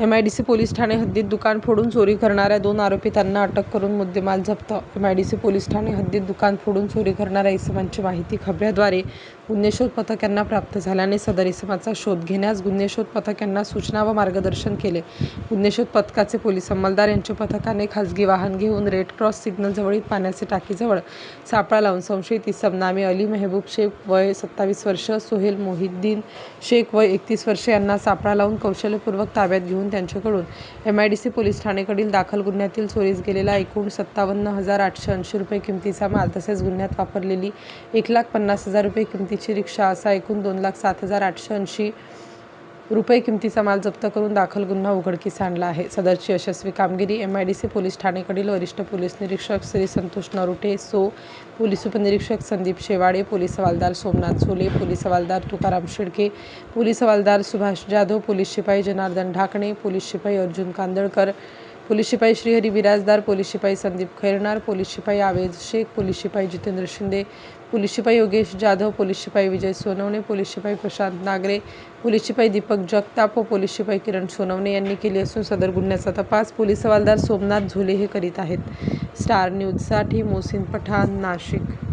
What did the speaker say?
MIDC police Thane हद्दीत दुकान फोडून चोरी करणाऱ्या 2 आरोपितांना अटक करून मुद्देमाल जप्त. MIDC पोलीस ठाणे हद्दीत दुकान फोडून चोरी करणाऱ्या इसमांची माहिती खबऱ्याद्वारे गुन्हे शोध पथक यांना प्राप्त झाल्याने सदर इसमाचा शोध घेण्यास गुन्हे शोध पथक यांना सूचना व मार्गदर्शन केले. गुन्हे शोध पथकाचे पोलीस अंमलदार यांच्या पथकाने खासगी वाहन घेऊन रेड क्रॉस सिग्नल जवळील पाण्याचे टाकीजवळ सापळा लावून संशयित इसम नामे अली मेहबूब शेख वय 27 वर्ष, सोहेल मोहिद्दीन शेख वय 31 वर्ष यांना सापळा लावून कौशल्यपूर्वक ताब्यात घेऊन त्यांच्याकडून MIDC पोलीस ठाणेकडील दाखल गुन्ह्यातील चोरीस गेलेला एकूण 57,880 रुपये किमतीचा माल तसेच गुन्ह्यात वापरलेली 1,50,000 रुपये किमतीची रिक्षा असा एकूण 2,07,880 रुपये किमतीचा माल जप्त करून दाखल गुन्हा उघडकीस आणला आहे. सदरची यशस्वी कामगिरी MIDC पोलीस ठाणेकडील वरिष्ठ पोलीस निरीक्षक श्री संतोष नरोटे, सो. पोलीस उपनिरीक्षक संदीप शेवाडे, पोलीस हवालदार सोमनाथ झोले, पोलीस हवालदार तुकाराम शेळके, पोलीस हवालदार सुभाष जाधव, पोलीस शिपाई जनार्दन ढाकणे, पोलीस शिपाई अर्जुन कांदळकर, पोलीस शिपाई श्रीहरी बिराजदार, पोलीस शिपाई संदीप खैरनार, पोलीस शिपाई आवेज शेख, पोलीस शिपाई जितेंद्र शिंदे, पोलीस शिपाई योगेश जाधव, पोलीस शिपाई विजय सोनवणे, पोलीस शिपाई प्रशांत नागरे, पोलीस शिपाई दीपक जगताप व पोलीस शिपाई किरण सोनवणे यांनी केली असून सदर गुन्ह्याचा तपास पोलीस हवालदार सोमनाथ झोले हे करीत आहेत. स्टार न्यूजसाठी मोहसिन पठाण, नाशिक.